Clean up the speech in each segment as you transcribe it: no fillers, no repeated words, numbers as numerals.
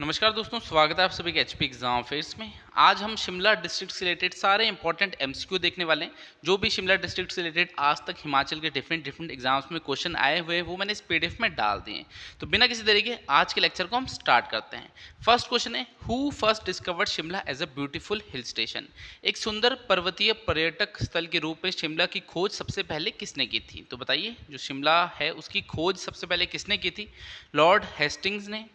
नमस्कार दोस्तों, स्वागत है आप सभी के एचपी एग्जाम फेयर्स में। आज हम शिमला डिस्ट्रिक्ट से रिलेटेड सारे इंपॉर्टेंट एमसीक्यू देखने वाले हैं। जो भी शिमला डिस्ट्रिक्ट से रिलेटेड आज तक हिमाचल के डिफरेंट एग्जाम्स में क्वेश्चन आए हुए हैं वो मैंने इस पीडीएफ में डाल दिए हैं। तो बिना किसी देरी के आज के लेक्चर को हम स्टार्ट करते हैं। फर्स्ट क्वेश्चन है, who first discovered Shimla as a beautiful hill station. एक सुंदर पर्वतीय पर्यटक स्थल के रूप में शिमला की खोज सबसे पहले किसने की थी? तो बताइए, जो शिमला है उसकी खोज सबसे पहले किसने की थी? लॉर्ड हेस्टिंग्स ने,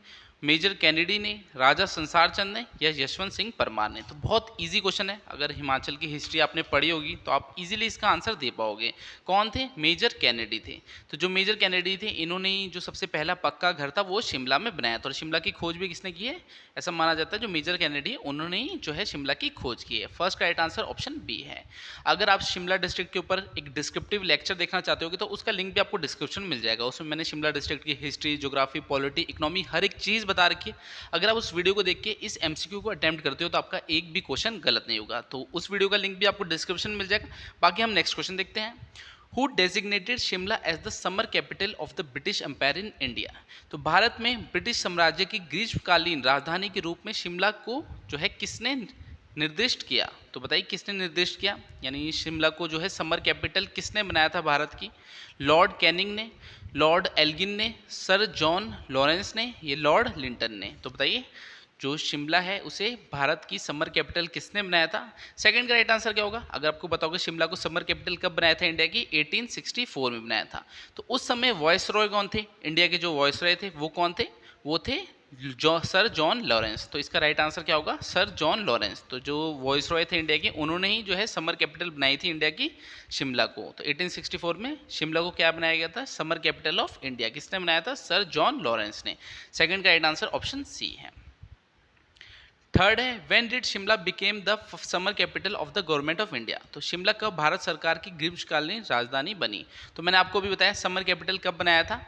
मेजर कैनेडी ने, राजा संसार चंद ने या यशवंत सिंह परमार ने? तो बहुत इजी क्वेश्चन है। अगर हिमाचल की हिस्ट्री आपने पढ़ी होगी तो आप इजीली इसका आंसर दे पाओगे। कौन थे? मेजर कैनेडी थे। तो जो मेजर कैनेडी थे इन्होंने जो सबसे पहला पक्का घर था वो शिमला में बनाया था और शिमला की खोज भी किसने की है? ऐसा माना जाता है जो मेजर कैनेडी है उन्होंने ही जो है शिमला की खोज की है। फर्स्ट का राइट आंसर ऑप्शन बी है। अगर आप शिमला डिस्ट्रिक्ट के ऊपर एक डिस्क्रिप्टिव लेक्चर देखना चाहते हो तो उसका लिंक भी आपको डिस्क्रिप्शन में मिल जाएगा। उसमें मैंने शिमला डिस्ट्रिक्ट की हिस्ट्री, ज्योग्राफी, पॉलिटी, इकोनॉमी हर एक चीज़ बता रखी है। अगर आप उस वीडियो को देख के इस एमसीक्यू को अटेम्प्ट करते हो तो आपका एक भी क्वेश्चन गलत नहीं होगा। तो उस वीडियो का लिंक भी आपको डिस्क्रिप्शन में मिल जाएगा। बाकी हम नेक्स्ट क्वेश्चन देखते हैं। Who designated Shimla as the summer capital of the British Empire in India. तो भारत में ब्रिटिश साम्राज्य की ग्रीष्मकालीन राजधानी के रूप में शिमला को जो है किसने निर्दिष्ट किया? तो बताइए किसने निर्दिष्ट किया, यानी शिमला को जो है समर कैपिटल किसने बनाया था भारत की? लॉर्ड कैनिंग ने, लॉर्ड एल्गिन ने, सर जॉन लॉरेंस ने, ये लॉर्ड लिंटन ने? तो बताइए जो शिमला है उसे भारत की समर कैपिटल किसने बनाया था? सेकंड का राइट आंसर क्या होगा? अगर आपको बताओ कि शिमला को समर कैपिटल कब बनाया था इंडिया की? 1864 में बनाया था। तो उस समय वॉइस रॉय कौन थे? इंडिया के जो वॉइस रॉय थे वो कौन थे? वो थे सर जॉन लॉरेंस। तो इसका राइट आंसर क्या होगा? Sir John Lawrence. तो जो वॉइस रॉय थे इंडिया के उन्होंने ही जो है समर कैपिटल बनाई थी इंडिया की, शिमला को। तो 1864 में शिमला को क्या बनाया गया था? Summer capital of India. किसने बनाया था? सर जॉन लॉरेंस ने। सेकंड का राइट आंसर ऑप्शन सी है। थर्ड है, when did Shimla became the summer capital of the government of India. तो शिमला कब भारत सरकार की ग्रीष्मकालीन राजधानी बनी? तो मैंने आपको भी बताया समर कैपिटल कब बनाया था।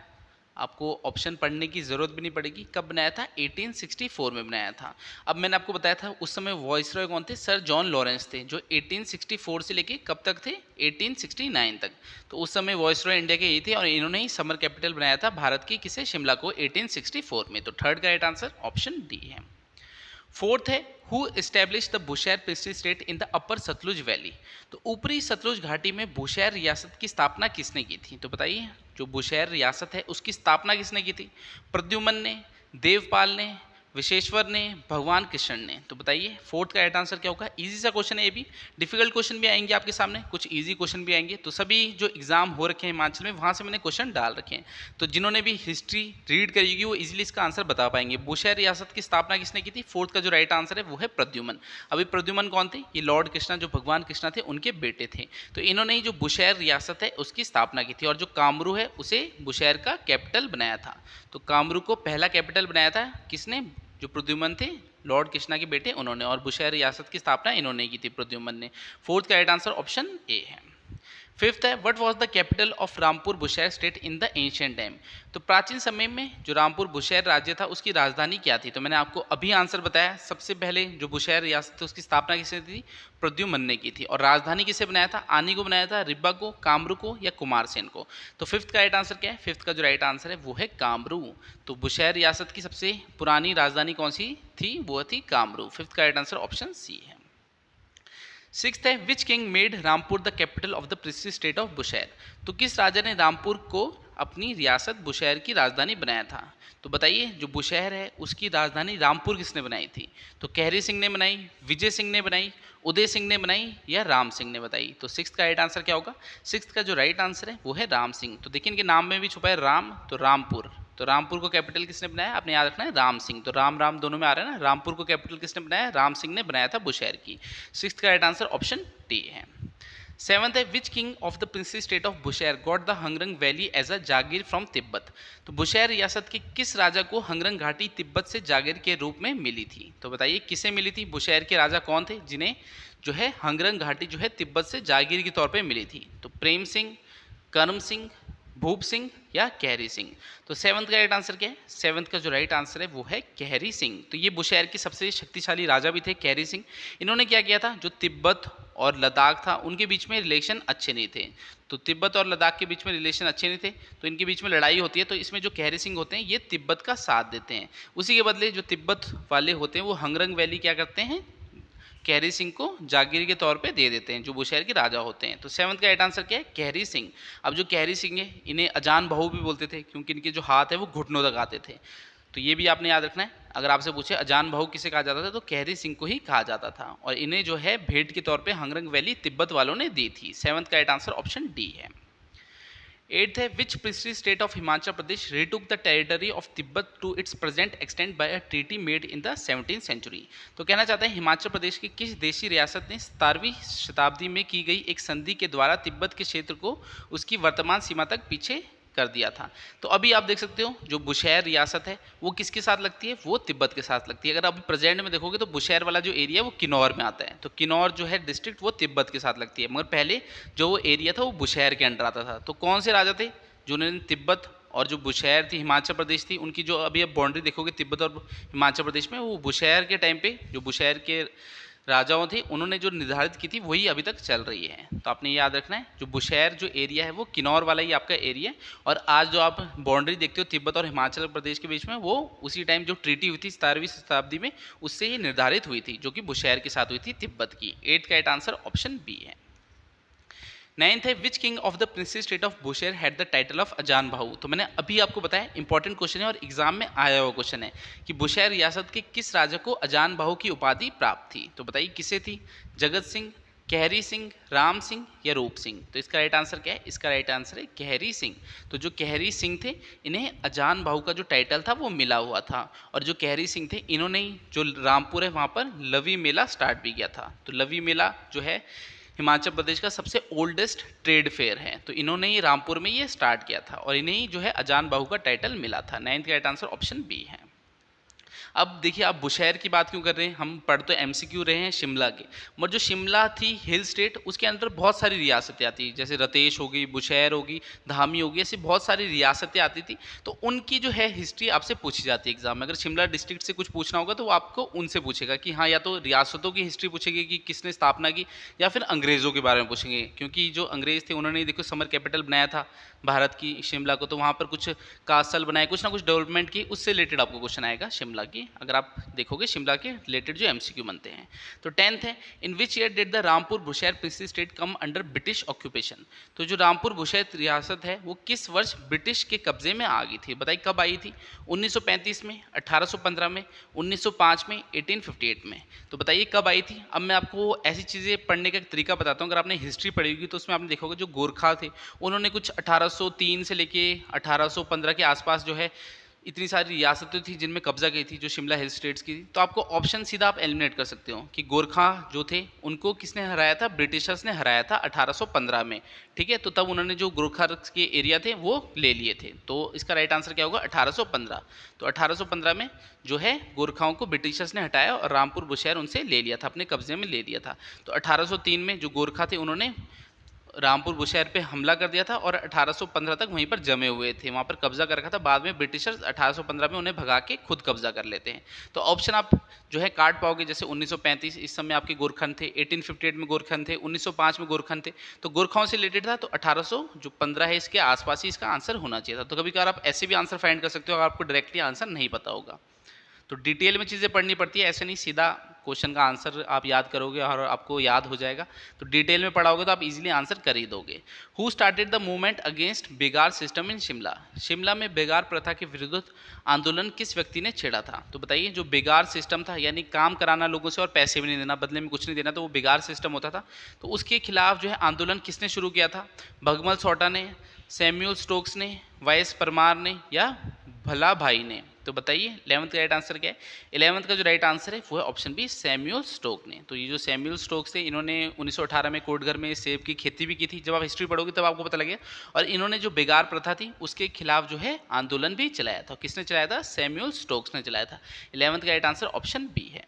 आपको ऑप्शन पढ़ने की जरूरत भी नहीं पड़ेगी। कब बनाया था? 1864 में बनाया था। अब मैंने आपको बताया था उस समय वॉइसरॉय कौन थे? सर जॉन लॉरेंस थे, जो 1864 से लेके कब तक थे? 1869 तक। तो उस समय वॉइसरॉय इंडिया के यही थे और इन्होंने ही समर कैपिटल बनाया था भारत की, किसे? शिमला को, 1864 में। तो थर्ड का राइट आंसर ऑप्शन डी है। फोर्थ है, who establish the Bushahr princely state in the upper Sutlej valley. तो ऊपरी सतलुज घाटी में बुशैर रियासत की स्थापना किसने की थी? तो बताइए जो बुशैर रियासत है उसकी स्थापना किसने की थी? प्रद्युमन ने, देवपाल ने, विशेश्वर ने, भगवान कृष्ण ने? तो बताइए फोर्थ का राइट आंसर क्या होगा? इजी सा क्वेश्चन है ये भी। डिफिकल्ट क्वेश्चन भी आएंगे आपके सामने, कुछ इजी क्वेश्चन भी आएंगे। तो सभी जो एग्जाम हो रखे हैं हिमाचल में वहाँ से मैंने क्वेश्चन डाल रखे हैं। तो जिन्होंने भी हिस्ट्री रीड करी होगी वो इजीली इसका आंसर बता पाएंगे। बुशैर रियासत की स्थापना किसने की थी? फोर्थ का जो राइट आंसर है वो है प्रद्युमन। अभी प्रद्युमन कौन थे? ये लॉर्ड कृष्णा, जो भगवान कृष्णा थे उनके बेटे थे। तो इन्होंने ही जो बुशैर रियासत है उसकी स्थापना की थी और जो कामरू है उसे बुशैर का कैपिटल बनाया था। तो कामरू को पहला कैपिटल बनाया था किसने? जो प्रद्युमन थे, लॉर्ड कृष्णा के बेटे, उन्होंने। और बुशैर रियासत की स्थापना इन्होंने की थी, प्रद्युमन ने। फोर्थ का राइट आंसर ऑप्शन ए है। फिफ्थ है, what was the capital of Rampur Bushahr state in the ancient time. तो प्राचीन समय में जो रामपुर बुशैर राज्य था उसकी राजधानी क्या थी? तो मैंने आपको अभी आंसर बताया। सबसे पहले जो बुशैर रियासत थी उसकी स्थापना किसने थी? प्रद्युमन ने की थी। और राजधानी किसे बनाया था? आनी को बनाया था, रिब्बा को, कामरू को या कुमारसेन को? तो फिफ्थ का राइट आंसर क्या है? फिफ्थ का जो राइट आंसर है वो है कामरू। तो बुशैर रियासत की सबसे पुरानी राजधानी कौन सी थी? वो थी कामरू। फिफ्थ का राइट आंसर ऑप्शन सी है। सिक्स्थ है, which king made Rampur the capital of the princely state of Bushahr. तो किस राजा ने रामपुर को अपनी रियासत बुशैर की राजधानी बनाया था? तो बताइए जो बुशैर है उसकी राजधानी रामपुर किसने बनाई थी? तो कहरी सिंह ने बनाई, विजय सिंह ने बनाई, उदय सिंह ने बनाई या राम सिंह ने बताई? तो सिक्स्थ का राइट आंसर क्या होगा? सिक्स्थ का जो राइट आंसर है वो है राम सिंह। तो देखिए इनके नाम में भी छुपा है राम, तो रामपुर। तो रामपुर को कैपिटल किसने बनाया? आपने याद रखना है राम सिंह। तो राम राम दोनों में आ रहा है ना। रामपुर को कैपिटल किसने बनाया? राम सिंह ने बनाया था बुशैर की। सिक्स्थ का राइट आंसर ऑप्शन डी है। सेवंथ है, which king of the princely state of Bushahr got the Hangrang valley as a jagir from Tibet. तो बुशैर रियासत के किस राजा को हंगरंग घाटी तिब्बत से जागीर के रूप में मिली थी? तो बताइए किसे मिली थी? बुशैर के राजा कौन थे जिन्हें जो है हंगरंग घाटी जो है तिब्बत से जागीर के तौर पर मिली थी? तो प्रेम सिंह, कर्म सिंह, भूप सिंह या कहरी सिंह। तो सेवंथ का राइट आंसर क्या है? सेवंथ का जो राइट आंसर है वो है कहरी सिंह। तो ये बुशहर के सबसे शक्तिशाली राजा भी थे कहरी सिंह। इन्होंने क्या किया था, जो तिब्बत और लद्दाख था उनके बीच में रिलेशन अच्छे नहीं थे। तो तिब्बत और लद्दाख के बीच में रिलेशन अच्छे नहीं थे, तो इनके बीच में लड़ाई होती है। तो इसमें जो कहरी सिंह होते हैं ये तिब्बत का साथ देते हैं। उसी के बदले जो तिब्बत वाले होते हैं वो हंगरंग वैली क्या करते हैं, कहरी सिंह को जागीर के तौर पे दे देते हैं, जो बुशहर के राजा होते हैं। तो सेवंथ का राइट आंसर क्या है? कहरी सिंह। अब जो कहरी सिंह है इन्हें अजान बहु भी बोलते थे, क्योंकि इनके जो हाथ है वो घुटनों तक आते थे। तो ये भी आपने याद रखना है। अगर आपसे पूछे अजान बहु किसे कहा जाता था, तो कहरी सिंह को ही कहा जाता था। और इन्हें जो है भेंट के तौर पे हंगरंग वैली तिब्बत वालों ने दी थी। सेवंथ का राइट आंसर ऑप्शन डी है। एट्थ है, which princely state of Himachal Pradesh retook the territory of Tibet to its present extent by a treaty made in the 17th century. तो कहना चाहते हैं हिमाचल प्रदेश की किस देशी रियासत ने 17वीं शताब्दी में की गई एक संधि के द्वारा तिब्बत के क्षेत्र को उसकी वर्तमान सीमा तक पीछे कर दिया था। तो अभी आप देख सकते हो जो बुशहर रियासत है वो किसके साथ लगती है, वो तिब्बत के साथ लगती है। अगर अभी प्रेजेंट में देखोगे तो बुशहर वाला जो एरिया है वो किन्नौर में आता है। तो किन्नौर जो है डिस्ट्रिक्ट वो तिब्बत के साथ लगती है, मगर पहले जो वो एरिया था वो बुशहर के अंडर आता था। तो कौन से राजा थे जिन्होंने तिब्बत और जो बुशहर थी हिमाचल प्रदेश थी उनकी जो अभी आप बाउंड्री देखोगे तिब्बत और हिमाचल प्रदेश में, वो बुशहर के टाइम पे जो बुशहर के राजाओं थे उन्होंने जो निर्धारित की थी वही अभी तक चल रही है। तो आपने याद रखना है जो बुशहर जो एरिया है वो किन्नौर वाला ही आपका एरिया है। और आज जो आप बाउंड्री देखते हो तिब्बत और हिमाचल प्रदेश के बीच में, वो उसी टाइम जो ट्रीटी हुई थी 17वीं शताब्दी में उससे ही निर्धारित हुई थी, जो कि बुशहर के साथ हुई थी तिब्बत की। 8th का राइट आंसर ऑप्शन बी है। 9th है, which king of the princes state of Bushahr had the title of Ajan Bahu. तो मैंने अभी आपको बताया इंपॉर्टेंट क्वेश्चन है और एग्जाम में आया हुआ क्वेश्चन है कि बुशहर रियासत के किस राजा को अजान बाहू की उपाधि प्राप्त थी। तो बताइए किसे थी, जगत सिंह, कहरी सिंह, राम सिंह या रूप सिंह। तो इसका राइट आंसर क्या है? इसका राइट आंसर है कहरी सिंह। तो जो कहरी सिंह थे इन्हें अजान बाहू का जो टाइटल था वो मिला हुआ था। और जो कहरी सिंह थे इन्होंने जो रामपुर है वहाँ पर लवी मेला स्टार्ट भी किया था। तो लवी मेला जो है हिमाचल प्रदेश का सबसे ओल्डेस्ट ट्रेड फेयर है। तो इन्होंने ही रामपुर में ये स्टार्ट किया था और इन्हें ही जो है अजान बाहू का टाइटल मिला था। 9th का राइट आंसर ऑप्शन बी है। अब देखिए आप बुशहर की बात क्यों कर रहे हैं, हम पढ़ तो एमसीक्यू रहे हैं शिमला के, मगर जो शिमला थी हिल स्टेट उसके अंदर बहुत सारी रियासतें आती हैं, जैसे रतेश होगी, बुशहर होगी, धामी होगी, ऐसी बहुत सारी रियासतें आती थी। तो उनकी जो है हिस्ट्री आपसे पूछी जाती है एग्जाम में। अगर शिमला डिस्ट्रिक्ट से कुछ पूछना होगा तो वो आपको उनसे पूछेगा कि हाँ, या तो रियासतों की हिस्ट्री पूछेगी कि किसने स्थापना की, या फिर अंग्रेज़ों के बारे में पूछेंगे, क्योंकि जो अंग्रेज़ थे उन्होंने देखो समर कैपिटल बनाया था भारत की शिमला को, तो वहाँ पर कुछ कासल बनाए, कुछ ना कुछ डेवलपमेंट की, उससे रिलेटेड आपको क्वेश्चन आएगा शिमला की, अगर आप देखोगे शिमला के रिलेटेड जो एमसीक्यू बनते हैं। तो 10th है, in which year did the Rampur Bushahr princely state come under British occupation. तो जो रामपुर बुशहर रियासत है वो किस वर्ष ब्रिटिश के कब्जे में आ गई थी, बताइए कब आई थी? 1935 में, 1815 में, 1905 में, 1858 में। तो बताइए कब आई थी। अब मैं आपको ऐसी चीज़ें पढ़ने का एक तरीका बताता हूँ। अगर आपने हिस्ट्री पढ़ी होगी तो उसमें आपने देखोगे जो गोरखा थे उन्होंने कुछ 1803 से लेके 1815 के आसपास जो है इतनी सारी रियासतें थी जिनमें कब्जा की थी, जो शिमला हिल स्टेट्स की थी। तो आपको ऑप्शन सीधा आप एलिमिनेट कर सकते हो कि गोरखा जो थे उनको किसने हराया था, ब्रिटिशर्स ने हराया था 1815 में, ठीक है। तो तब उन्होंने जो गोरखा के एरिया थे वो ले लिए थे। तो इसका राइट आंसर क्या होगा? 1815। तो 1815 में जो है गोरखाओं को ब्रिटिशर्स ने हटाया और रामपुर बुशहर उनसे ले लिया था, अपने कब्जे में ले लिया था। तो 1803 में जो गोरखा थे उन्होंने रामपुर बुशहर पे हमला कर दिया था और 1815 तक वहीं पर जमे हुए थे, वहाँ पर कब्जा कर रखा था। बाद में ब्रिटिशर्स 1815 में उन्हें भगा के खुद कब्जा कर लेते हैं। तो ऑप्शन आप जो है काट पाओगे, जैसे 1935 इस समय आपके गोरखन थे, 1858 में गोरखन थे, 1905 में गोरखन थे। तो गोरखाओं से रिलेटेड था, तो 1815 है इसके आसपास ही इसका आंसर होना चाहिए था। तो कभी कभार आप ऐसे भी आंसर फाइंड कर सकते हो अगर आपको डायरेक्टली आंसर नहीं पता होगा। तो डिटेल में चीज़ें पढ़नी पड़ती है, ऐसे नहीं सीधा क्वेश्चन का आंसर आप याद करोगे और आपको याद हो जाएगा। तो डिटेल में पढ़ाओगे तो आप इजीली आंसर कर ही दोगे। Who started the movement against begar system in Shimla. Shimla में बेगार प्रथा के विरुद्ध आंदोलन किस व्यक्ति ने छेड़ा था? तो बताइए जो बेगार सिस्टम था, यानी काम कराना लोगों से और पैसे भी नहीं देना, बदले में कुछ नहीं देना, तो वो बेगार सिस्टम होता था। तो उसके खिलाफ जो है आंदोलन किसने शुरू किया था? भगमल सोटा ने, सैम्यूल स्टोक्स ने, वाइस परमार ने या भला भाई ने। तो बताइए 11th का राइट आंसर क्या है? 11th का जो राइट आंसर है वो है ऑप्शन बी, सैम्यूल स्टोक ने। तो ये जो सैम्यूल स्टोक्स थे इन्होंने 1918 में कोटघर में सेब की खेती भी की थी। जब आप हिस्ट्री पढ़ोगे तब आपको पता लगेगा। और इन्होंने जो बेगार प्रथा थी उसके खिलाफ जो है आंदोलन भी चलाया था। किसने चलाया था? सैम्यूल स्टोक्स ने चलाया था। 11th का राइट आंसर ऑप्शन बी है।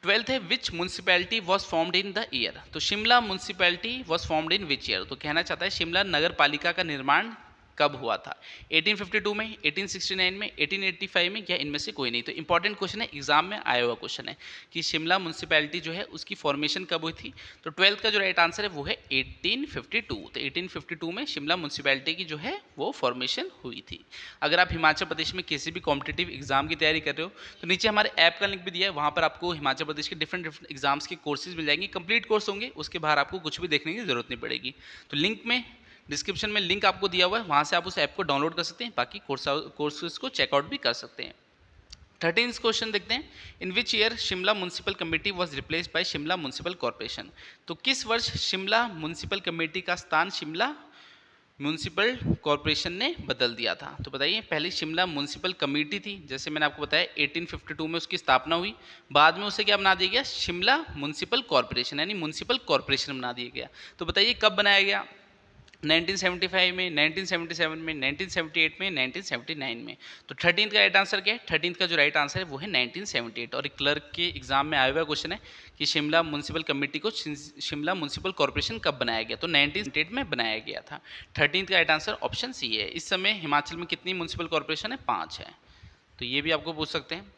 12th है which municipality was formed in the year. तो Shimla municipality was formed in which year, तो कहना चाहता है शिमला नगर पालिका का निर्माण कब हुआ था, 1852 में, 1869 में, 1885 में, या इनमें से कोई नहीं। तो इंपॉर्टेंट क्वेश्चन है, एग्जाम में आया हुआ क्वेश्चन है कि शिमला म्यूनसिपैलिटी जो है उसकी फॉर्मेशन कब हुई थी। तो 12th का जो राइट आंसर है वो है 1852। तो 1852 में शिमला म्यूनसिपैलिटी की जो है वो फॉर्मेशन हुई थी। अगर आप हिमाचल प्रदेश में किसी भी कॉम्पिटिटिव एग्जाम की तैयारी कर रहे हो तो नीचे हमारे ऐप का लिंक भी दिया है, वहाँ पर आपको हिमाचल प्रदेश के डिफरेंट एग्जाम्स के कोर्सेज मिल जाएंगे, कंप्लीट कोर्स होंगे, उसके बाहर आपको कुछ भी देखने की जरूरत नहीं पड़ेगी। तो लिंक में डिस्क्रिप्शन में लिंक आपको दिया हुआ है, वहाँ से आप उस ऐप को डाउनलोड कर सकते हैं, बाकी कोर्सेज को चेकआउट भी कर सकते हैं। 13th क्वेश्चन देखते हैं, in which year Shimla municipal committee was replaced by Shimla municipal corporation. तो किस वर्ष शिमला म्यूनसिपल कमेटी का स्थान शिमला म्यूनसिपल कॉर्पोरेशन ने बदल दिया था। तो बताइए, पहले शिमला म्यूनसिपल कमेटी थी, जैसे मैंने आपको बताया 1852 में उसकी स्थापना हुई, बाद में उसे क्या बना दिया गया, शिमला म्यूनसिपल कॉर्पोरेशन, यानी म्यूनसिपल कॉर्पोरेशन बना दिया गया। तो बताइए कब बनाया गया, 1975 में, 1977 में, 1978 में, 1979 में। तो 13th का राइट आंसर क्या है, 13th का जो राइट आंसर है वो है 1978। और एक क्लर्क के एग्जाम में आया हुआ क्वेश्चन है कि शिमला म्यूनसिपल कमेटी को शिमला म्यूनसिपल कॉर्पोरेशन कब बनाया गया, तो 1978 में बनाया गया था। 13th का राइट आंसर ऑप्शन सी है। इस समय हिमाचल में कितनी म्यूनसिपल कॉर्पोरेशन है, 5 है, तो ये भी आपको पूछ सकते हैं।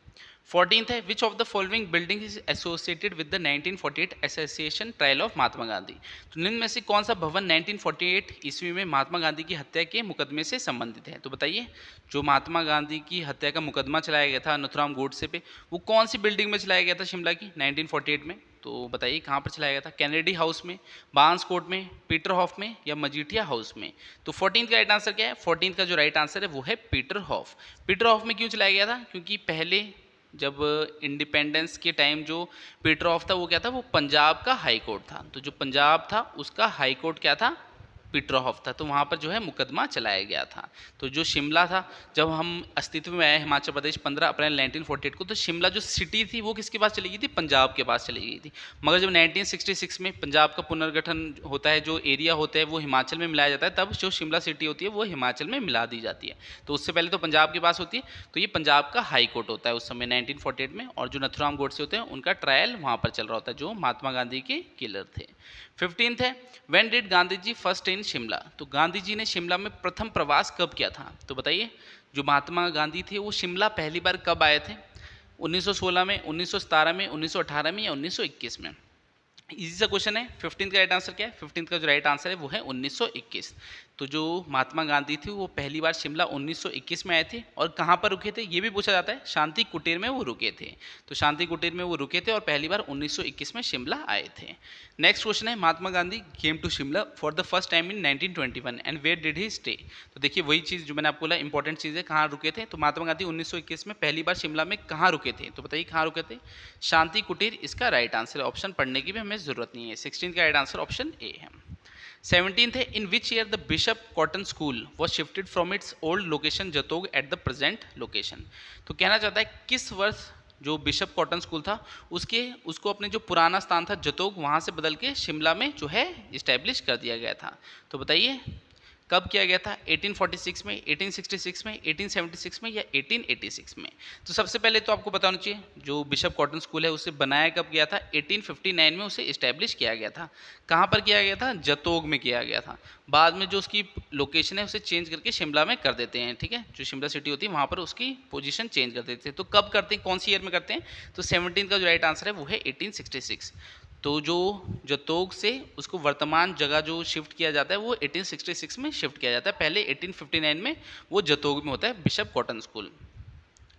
14th है which of the following building is associated with the 1948 association trial of Mahatma Gandhi. तो निम्न में से कौन सा भवन 1948 ईस्वी में महात्मा गांधी की हत्या के मुकदमे से संबंधित है। तो बताइए, जो महात्मा गांधी की हत्या का मुकदमा चलाया गया था नथुराम गोडसे पे, वो कौन सी बिल्डिंग में चलाया गया था शिमला की 1948 में। तो बताइए कहाँ पर चलाया गया था, कैनेडी हाउस में, बांस कोर्ट में, पीटर हॉफ में, या मजीठिया हाउस में। तो 14th का राइट आंसर क्या है, 14th का जो राइट आंसर है वो है पीटर हॉफ। पीटर हॉफ में क्यों चलाया गया था, क्योंकि पहले जब इंडिपेंडेंस के टाइम जो पीटर हॉफ था वो क्या था, वो पंजाब का हाई कोर्ट था। तो जो पंजाब था उसका हाई कोर्ट क्या था, पीटर हॉफ था, तो वहाँ पर जो है मुकदमा चलाया गया था। तो जो शिमला था, जब हम अस्तित्व में आए हिमाचल प्रदेश 15 अप्रैल 1948 को, तो शिमला जो सिटी थी वो किसके पास चली गई थी, पंजाब के पास चली गई थी। मगर जब 1966 में पंजाब का पुनर्गठन होता है, जो एरिया होता है वो हिमाचल में मिलाया जाता है, तब जो शिमला सिटी होती है वो हिमाचल में मिला दी जाती है। तो उससे पहले तो पंजाब के पास होती है, तो ये पंजाब का हाई कोर्ट होता है उस समय 1948 में। और जो नथुराम गोडसे होते हैं उनका ट्रायल वहाँ पर चल रहा होता है, जो महात्मा गांधी के किलर थे। 15th है when did Gandhi ji first in Shimla. तो गांधी जी ने शिमला में प्रथम प्रवास कब किया था। तो बताइए, जो महात्मा गांधी थे वो शिमला पहली बार कब आए थे, 1916 में, 1917 में, 1918 में, या 1921 में। इजी सा क्वेश्चन है। 15th का राइट आंसर क्या है, 15th का जो राइट आंसर है वो है 1921। तो जो महात्मा गांधी थी वो पहली बार शिमला 1921 में आए थे, और कहाँ पर रुके थे ये भी पूछा जाता है, शांति कुटीर में वो रुके थे। तो शांति कुटीर में वो रुके थे और पहली बार 1921 में शिमला आए थे। नेक्स्ट क्वेश्चन है, Mahatma Gandhi came to Shimla for the first time in 1921 and where did he stay. तो देखिए वही चीज़ जो मैंने आपको बोला, इंपॉर्टेंट चीज़ है, कहाँ रुके थे। तो महात्मा गांधी 1921 में पहली बार शिमला में कहाँ रुके थे, तो बताइए कहाँ रुके थे, शांति कुटीर इसका राइट आंसर है। ऑप्शन पढ़ने की भी हमें जरूरत नहीं है। 16th का राइट आंसर ऑप्शन ए है। 17th है in which year the Bishop Cotton School was shifted from its old location Jutogh at the present location. तो कहना चाहता है किस वर्ष जो बिशप कॉटन स्कूल था उसको अपने जो पुराना स्थान था जतोग, वहाँ से बदल के शिमला में जो है इस्टेब्लिश कर दिया गया था। तो बताइए कब किया गया था, 1846 में, 1866 में, 1876 में, या 1886 में। तो सबसे पहले तो आपको बताना चाहिए, जो बिशप कॉटन स्कूल है उसे बनाया कब गया था, 1859 में उसे इस्टेब्लिश किया गया था। कहाँ पर किया गया था, जतोग में किया गया था। बाद में जो उसकी लोकेशन है उसे चेंज करके शिमला में कर देते हैं, ठीक है, जो शिमला सिटी होती है वहाँ पर उसकी पोजीशन चेंज कर देते हैं। तो कब करते हैं, कौन सी ईयर में करते हैं, तो 17 का जो राइट आंसर है वो है 1866। तो जो जतोग से उसको वर्तमान जगह जो शिफ्ट किया जाता है वो 1866 में शिफ्ट किया जाता है। पहले 1859 में वो जतोग में होता है बिशप कॉटन स्कूल।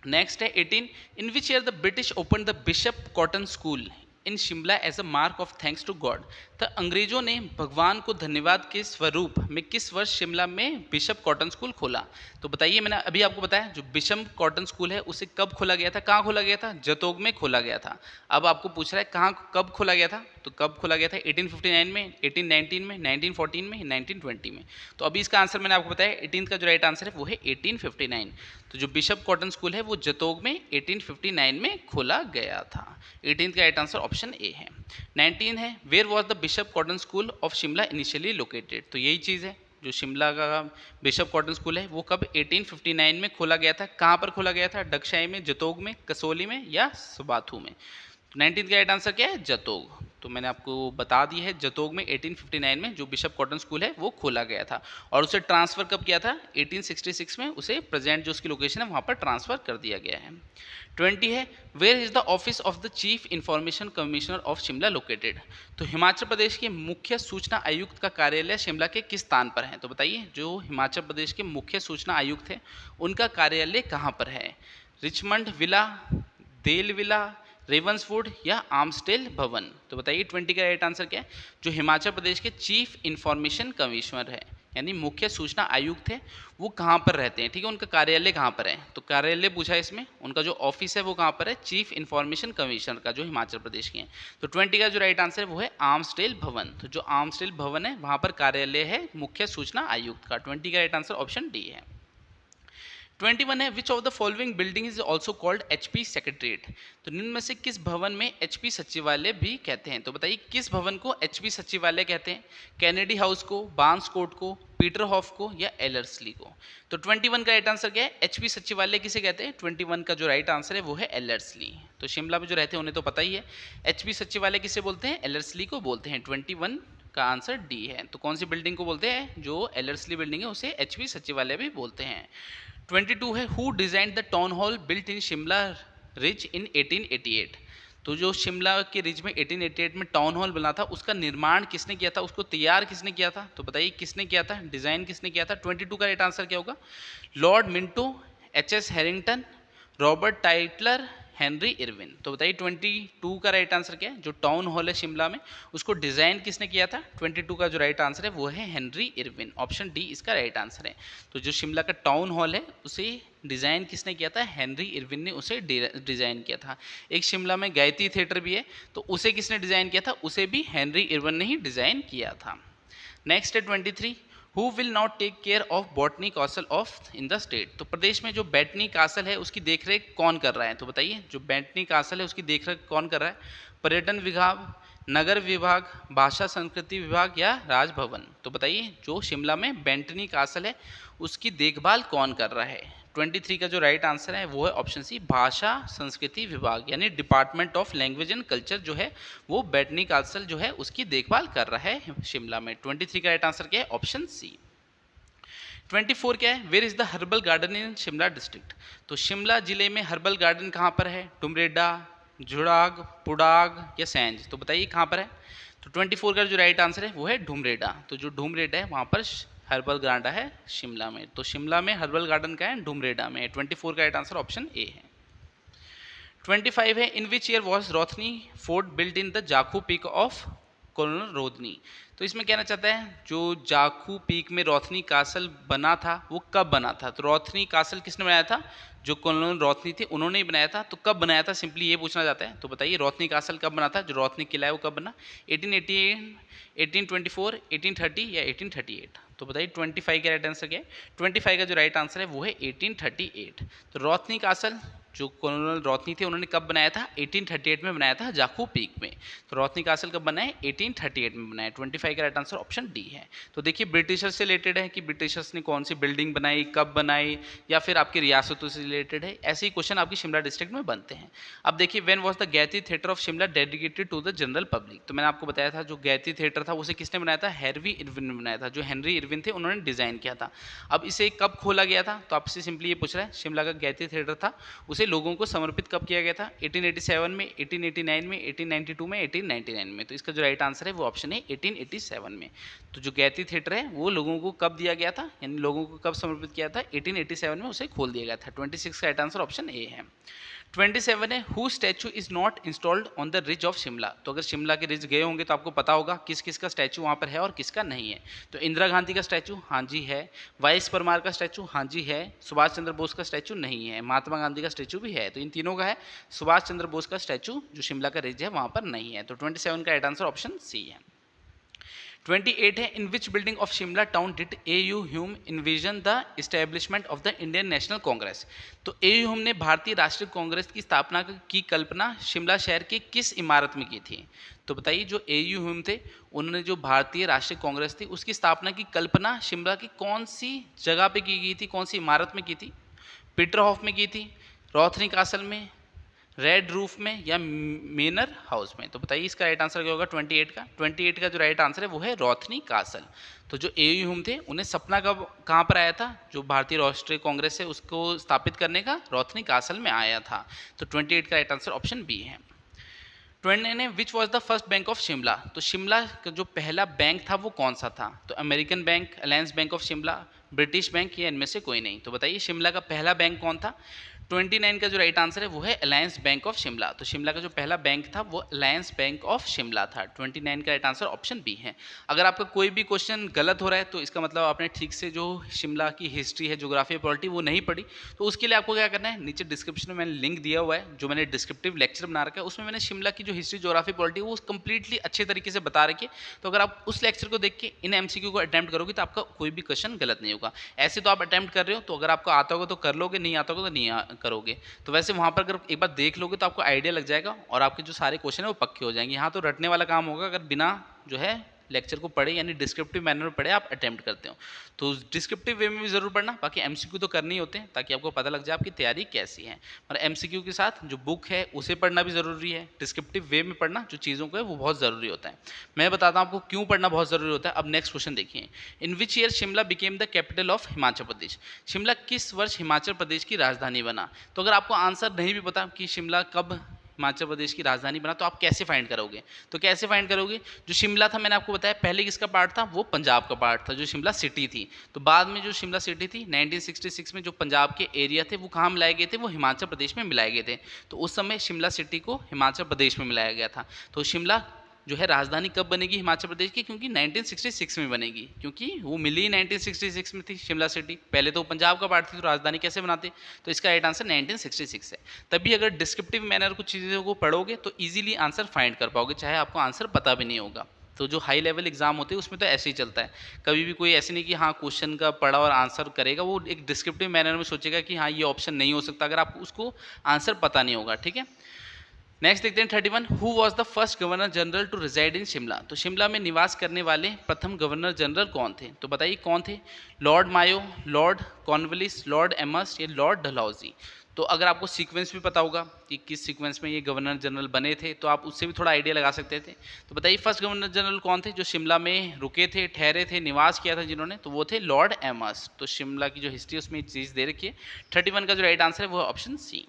नेक्स्ट है 18 in which year the British open the Bishop Cotton School in Shimla as a mark of thanks to God. तो अंग्रेजों ने भगवान को धन्यवाद के स्वरूप में किस वर्ष शिमला में बिशप कॉटन स्कूल खोला। तो बताइए, मैंने अभी आपको बताया जो बिशप कॉटन स्कूल है उसे कब खोला गया था, कहाँ खोला गया था, जतोग में खोला गया था। अब आपको पूछ रहा है कहाँ कब खोला गया था, तो कब खोला गया था, 1859 में, 1819 में, 1914 में, 1920 में। तो अभी इसका आंसर मैंने आपको बताया, 18 का जो राइट आंसर है वो है 1859। तो जो बिशप कॉटन स्कूल है वो जतोग में 1859 में खोला गया था। 18 का राइट आंसर ऑप्शन ए है। 19 है where was the Bishop Cotton School of Shimla initially located. तो यही चीज़ है, जो शिमला का बिशप कॉटन स्कूल है वो कब 1859 में खोला गया था। कहाँ पर खोला गया था, डगशाई में, जतोग में, कसोली में, या सुबाथू में। तो 19 का राइट आंसर क्या है? जतोग। तो मैंने आपको बता दी है, जतोग में 1859 में जो बिशप कॉटन स्कूल है वो खोला गया था, और उसे ट्रांसफ़र कब किया था? 1866 में उसे प्रेजेंट जो उसकी लोकेशन है वहाँ पर ट्रांसफ़र कर दिया गया है। 20 है, where is the office of the chief information commissioner of Shimla located? तो हिमाचल प्रदेश के मुख्य सूचना आयुक्त का कार्यालय शिमला के किस स्थान पर है? तो बताइए, जो हिमाचल प्रदेश के मुख्य सूचना आयुक्त है उनका कार्यालय कहाँ पर है? रिचमंड विला, देल विला, रेवंसवुड या आर्मस्टेल भवन? तो बताइए 20 का राइट आंसर क्या है? जो हिमाचल प्रदेश के चीफ इंफॉर्मेशन कमिश्नर है, यानी मुख्य सूचना आयुक्त है, वो कहाँ पर रहते हैं, ठीक है, उनका कार्यालय कहाँ पर है? तो कार्यालय पूछा है इसमें, उनका जो ऑफिस है वो कहाँ पर है? चीफ इंफॉर्मेशन कमिश्नर का, जो हिमाचल प्रदेश के हैं। तो 20 का जो राइट आंसर है वो है आर्मस्टेल भवन। तो जो आर्मस्टेल भवन है वहाँ पर कार्यालय है मुख्य सूचना आयुक्त का। 20 का राइट आंसर ऑप्शन डी है। 21 है, which of the following building is also called HP secretariat? तो निम्न में से किस भवन में एचपी सचिवालय भी कहते हैं? तो बताइए किस भवन को एचपी सचिवालय कहते हैं? कैनेडी हाउस को, बार्न्स कोर्ट को, पीटर हॉफ को या एलर्सली को? तो 21 का राइट आंसर क्या है? एचपी सचिवालय किसे कहते हैं? 21 का जो राइट आंसर है वो है एलर्सली। तो शिमला में जो रहते हैं उन्हें तो पता ही है, एचपी सचिवालय किसे बोलते हैं? एलर्सली को बोलते हैं। 21 का आंसर डी है। तो कौन सी बिल्डिंग को बोलते हैं? जो एलर्सली बिल्डिंग है उसे एचपी सचिवालय भी बोलते हैं। 22 है, who design the town hall built in Shimla ridge in 1888? तो जो शिमला के रिज में 1888 में टाउन हॉल बना था उसका निर्माण किसने किया था, उसको तैयार किसने किया था? तो बताइए किसने किया था, डिजाइन किसने किया था? 22 का राइट आंसर क्या होगा? Lord Minto, H S. Harrington, Robert Tytler, Henry Irwin. तो बताइए 22 का राइट आंसर क्या है? जो टाउन हॉल है शिमला में उसको डिजाइन किसने किया था? 22 का जो राइट आंसर है वो है हेनरी इरविन। ऑप्शन डी इसका राइट आंसर है। तो जो शिमला का टाउन हॉल है उसे डिजाइन किसने किया था? हेनरी इरविन ने उसे डिजाइन किया था। एक शिमला में गायत्री थिएटर भी है, तो उसे किसने डिजाइन किया था? उसे भी हेनरी इरविन ने ही डिजाइन किया था। नेक्स्ट है 23, who will not take care of botany castle of in the state? तो प्रदेश में जो बैटनी कासल है उसकी देखरेख कौन कर रहा है? तो बताइए जो बैटनी कासल है उसकी देखरेख कौन कर रहा है? पर्यटन विभाग, नगर विभाग, भाषा संस्कृति विभाग या राजभवन? तो बताइए जो शिमला में बैटनी कासल है उसकी देखभाल कौन कर रहा है? 23 का जो राइट आंसर है वो है ऑप्शन सी, भाषा संस्कृति विभाग, यानी department of language and culture जो है वो बैटनी कासल जो है उसकी देखभाल कर रहा है शिमला में। 23 का राइट आंसर क्या है? Option C. 24 क्या है? Where is the herbal garden in Shimla district? तो शिमला जिले में हर्बल गार्डन कहाँ पर है? डुमरेडा, जुड़ाग, पुडाग या सैंज? तो बताइए कहाँ पर है? तो 24 का जो राइट आंसर है वो है डुमरेडा। तो जो डुमरेडा है वहाँ पर हर्बल गार्डन है शिमला में। तो शिमला में हर्बल गार्डन का है? डुमरेडा में। 24 का राइट आंसर ऑप्शन ए है। 25 है, in which year was Rothney fort built in the Jakhu peak of colonel Rothney? तो इसमें कहना चाहता है जो जाखू पीक में रोथनी कासल बना था वो कब बना था? तो रोथनी कासल किसने बनाया था? जो कोलोनल रोथनी थे उन्होंने ही बनाया था। तो कब बनाया था, सिंपली ये पूछना चाहता है। तो बताइए रोथनी कासल कब बना था? जो रोथनी किला है वो कब बना? 1888, 1824, 1830 या 1838? तो बताइए 25 का राइट आंसर क्या है? 25 का जो राइट आंसर है वो है 1838। तो रोथनी कासल जो कोलोनल रोथनी थे उन्होंने कब बनाया था? 1838 में बनाया था जाखू पीक में। तो रोथनी कासल कब बना है? 1838 में बनाया है। 25 का राइट आंसर ऑप्शन डी है। तो देखिए ब्रिटिशर्स से रिलेटेड है कि ब्रिटिशर्स ने कौन सी बिल्डिंग बनाई, कब बनाई, या फिर आपकी रियासतों से रिलेटेड है। ऐसे ही क्वेश्चन आपकी शिमला डिस्ट्रिक्ट में बनते हैं। अब देखिए when was the Gayatri theatre of Shimla dedicated to the general public? तो मैंने आपको बताया था जो गायत्री थिएटर था उसे किसने बनाया था? हेनरी इरविन ने बनाया था। जो हेनरी इरविन थे उन्होंने डिजाइन किया था। अब इसे कब खोला गया था? तो आपसे सिंपली ये पूछ रहा है, शिमला का गायत्री थिएटर था उसे लोगों को समर्पित कब किया गया था? 1887 में, 1889 में, 1892 में, 1899 में? तो इसका जो राइट आंसर है वो ऑप्शन है 1887 में। तो जो गायत्री थिएटर है वो लोगों को कब दिया गया था, यानी लोगों को कब समर्पित किया था? 1887 में उसे खोल दिया गया था। 26 का राइट आंसर ऑप्शन ए है। 27 है, who statue is not installed on the ridge of Shimla? तो अगर शिमला के रिज गए होंगे तो आपको पता होगा किस किस का स्टैचू वहाँ पर है और किसका नहीं है। तो इंदिरा गांधी का स्टैचू हाँ जी है, वाइस परमार का स्टैचू हाँ जी है, सुभाष चंद्र बोस का स्टैचू नहीं है, महात्मा गांधी का स्टैचू भी है। तो इन तीनों का है, सुभाष चंद्र बोस का स्टैचू जो शिमला का रिज है वहाँ पर नहीं है। तो 27 का राइट आंसर ऑप्शन सी है। 28 है, in which building of Shimla town did A U. Hume envision the establishment of the Indian National Congress? तो ए.यू. ह्यूम ने भारतीय राष्ट्रीय कांग्रेस की स्थापना की कल्पना शिमला शहर के किस इमारत में की थी? तो बताइए जो ए.यू. ह्यूम थे उन्होंने जो भारतीय राष्ट्रीय कांग्रेस थी उसकी स्थापना की कल्पना शिमला की कौन सी जगह पे की गई थी, कौन सी इमारत में की थी? पीटर हॉफ में की थी, रोथनी कासल में, रेड रूफ में या मेनर हाउस में? तो बताइए इसका राइट आंसर क्या होगा 28 का? 28 का जो राइट आंसर है वो है रोथनी कासल। तो जो एयू ह्यूम थे उन्हें सपना कब कहाँ पर आया था? जो भारतीय राष्ट्रीय कांग्रेस है उसको स्थापित करने का रोथनी कासल में आया था। तो 28 का राइट आंसर ऑप्शन बी है। 29 which was the first bank of Shimla? तो शिमला का जो पहला बैंक था वो कौन सा था? तो American bank, alliance bank of Shimla, British bank, या इनमें से कोई नहीं? तो बताइए शिमला का पहला बैंक कौन था? 29 का जो राइट आंसर है वो है अलायंस बैंक ऑफ शिमला। तो शिमला का जो पहला बैंक था वो अलायंस बैंक ऑफ शिमला था। 29 का राइट आंसर ऑप्शन बी है। अगर आपका कोई भी क्वेश्चन गलत हो रहा है तो इसका मतलब आपने ठीक से जो शिमला की हिस्ट्री है, ज्योग्राफी, पॉलिटी वो नहीं पढ़ी। तो उसके लिए आपको क्या करना है, नीचे डिस्क्रिप्शन में मैंने लिंक दिया हुआ है, जो मैंने डिस्क्रिप्टिव लेक्चर बना रखा है, उसमें मैंने शिमला की जो हिस्ट्री, ज्योग्राफी, पॉलिटी वो कंप्लीटली अच्छे तरीके से बता रखी है। तो अगर आप उस लेक्चर को देख के इन एमसीक्यू को अटेम्प्ट करोगे तो आपका कोई भी क्वेश्चन गलत नहीं होगा। ऐसे तो आप अटेम्प्ट कर रहे हो, तो अगर आपको आता होगा तो कर लोगे, नहीं आता होगा तो नहीं करोगे। तो वैसे वहाँ पर अगर एक बार देख लोगे तो आपको आइडिया लग जाएगा और आपके जो सारे क्वेश्चन है वो पक्के हो जाएंगे। यहाँ तो रटने वाला काम होगा अगर बिना जो है लेक्चर को पढ़े, यानी डिस्क्रिप्टिव मैनर में पढ़े आप अटेम्प्ट करते हो। तो डिस्क्रिप्टिव वे में भी जरूर पढ़ना, बाकी एमसीक्यू तो करने ही होते हैं ताकि आपको पता लग जाए आपकी तैयारी कैसी है। और एमसीक्यू के साथ जो बुक है उसे पढ़ना भी जरूरी है, डिस्क्रिप्टिव वे में पढ़ना जो चीज़ों को है वो बहुत ज़रूरी होता है। मैं बताता हूँ आपको क्यों पढ़ना बहुत ज़रूरी होता है। अब नेक्स्ट क्वेश्चन देखिए, in which year Shimla became the capital of Himachal Pradesh? Shimla किस वर्ष हिमाचल प्रदेश की राजधानी बना? तो अगर आपको आंसर नहीं भी पता कि शिमला कब हिमाचल प्रदेश की राजधानी बना तो आप कैसे फाइंड करोगे? तो कैसे फाइंड करोगे, जो शिमला था मैंने आपको बताया पहले किसका पार्ट था, वो पंजाब का पार्ट था, जो शिमला सिटी थी। तो बाद में जो शिमला सिटी थी 1966 में जो पंजाब के एरिया थे वो कहाँ मिलाए गए थे, वो हिमाचल प्रदेश में मिलाए गए थे। तो उस समय शिमला सिटी को हिमाचल प्रदेश में मिलाया गया था। तो शिमला जो है राजधानी कब बनेगी हिमाचल प्रदेश की? क्योंकि 1966 में बनेगी, क्योंकि वो मिली 1966 में थी शिमला सिटी। पहले तो पंजाब का पार्ट थी तो राजधानी कैसे बनाते? तो इसका राइट आंसर 1966 है। तभी अगर डिस्क्रिप्टिव मैनर कुछ चीज़ों को पढ़ोगे तो इजीली आंसर फाइंड कर पाओगे, चाहे आपको आंसर पता भी नहीं होगा। तो जो हाई लेवल एग्जाम होते हैं उसमें तो ऐसे ही चलता है, कभी भी कोई ऐसे नहीं कि हाँ क्वेश्चन का पढ़ा और आंसर करेगा, वो एक डिस्क्रिप्टिव मैनर में सोचेगा कि हाँ ये ऑप्शन नहीं हो सकता अगर आपको उसको आंसर पता नहीं होगा। ठीक है, नेक्स्ट देखते हैं 31, who was the first governor general to reside in Shimla? तो शिमला में निवास करने वाले प्रथम गवर्नर जनरल कौन थे? तो बताइए कौन थे? लॉर्ड मायो, लॉर्ड कॉर्नवालिस, लॉर्ड एमस या लॉर्ड डलहौजी? तो अगर आपको सीक्वेंस भी पता होगा कि किस सीक्वेंस में ये गवर्नर जनरल बने थे तो आप उससे भी थोड़ा आइडिया लगा सकते थे। तो बताइए फर्स्ट गवर्नर जनरल कौन थे जो शिमला में रुके थे, ठहरे थे, निवास किया था जिन्होंने? तो वो थे लॉर्ड एमस। तो शिमला की जो हिस्ट्री उसमें चीज़ दे रखी है। 31 का जो राइट आंसर है वो ऑप्शन सी।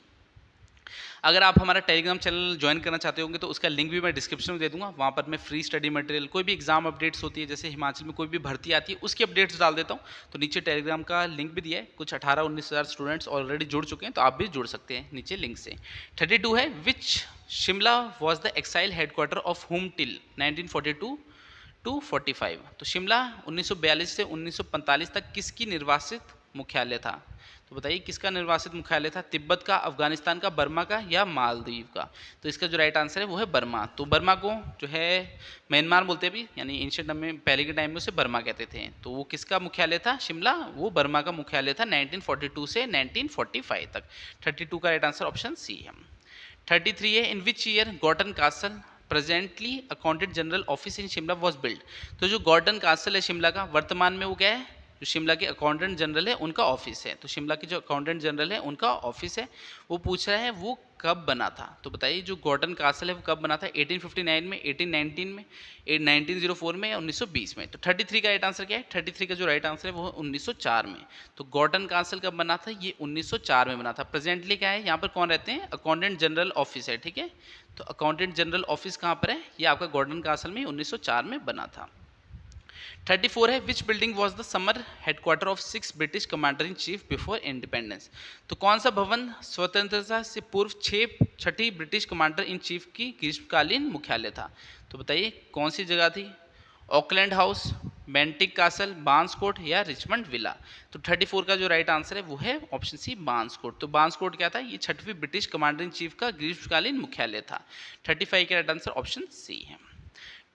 अगर आप हमारा टेलीग्राम चैनल ज्वाइन करना चाहते होंगे तो उसका लिंक भी मैं डिस्क्रिप्शन में दे दूंगा। वहाँ पर मैं फ्री स्टडी मटेरियल, कोई भी एग्जाम अपडेट्स होती है, जैसे हिमाचल में कोई भी भर्ती आती है उसकी अपडेट्स डाल देता हूँ। तो नीचे टेलीग्राम का लिंक भी दिया है, कुछ 18-19 हज़ार स्टूडेंट्स ऑलरेडी जुड़ चुके हैं, तो आप भी जुड़ सकते हैं नीचे लिंक से। 32 है, which Shimla was the exile headquarter of home till 1942 to 45? तो शिमला 1942 से 1945 तक किसकी निर्वासित मुख्यालय था? तो बताइए किसका निर्वासित मुख्यालय था? तिब्बत का, अफगानिस्तान का, बर्मा का या मालदीव का? तो इसका जो राइट आंसर है वो है बर्मा। तो बर्मा को जो है म्यांमार बोलते हैं अभी, यानी एंशिएंट में पहले के टाइम में उसे बर्मा कहते थे। तो वो किसका मुख्यालय था शिमला? वो बर्मा का मुख्यालय था 1942 से 1945 तक। 32 का राइट आंसर ऑप्शन सी है। 33 है, in which year Gordon castle presently accountant general office in Shimla was build? तो जो गॉर्डन कासल है शिमला का, वर्तमान में वो क्या है? जो शिमला के अकाउंटेंट जनरल है उनका ऑफिस है। तो शिमला के जो अकाउंटेंट जनरल है उनका ऑफिस है। वो पूछ रहा है वो कब बना था? तो बताइए जो गॉर्डन कासल है वो कब बना था? 1859 में, 1819 में, 1904 में या 1920 में? तो 33 का राइट आंसर क्या है? 33 का जो राइट आंसर है वो 1904 में। तो गॉर्डन कासल कब बना था? ये 1904 में बना था। प्रेजेंटली क्या है, यहाँ पर कौन रहते हैं? अकाउंटेंट जनरल ऑफिस है। ठीक है, तो अकाउंटेंट जनरल ऑफिस कहाँ पर है? ये आपका गॉर्डन कासल में 1904 में बना था। 34 है, which building was the summer headquarter of 6 British commander in chief before independence? तो कौन सा भवन स्वतंत्रता से पूर्व छठी ब्रिटिश कमांडर इन चीफ की ग्रीष्मकालीन मुख्यालय था? तो बताइए कौन सी जगह थी? Auckland house, Bentinck castle, Banskot या रिचमंड विला? तो 34 का जो राइट आंसर है वो है ऑप्शन सी, बांसकोट। तो बांसकोट क्या था? ये छठवीं ब्रिटिश कमांडर इन चीफ का ग्रीष्मकालीन मुख्यालय था। 35 का राइट आंसर ऑप्शन सी है।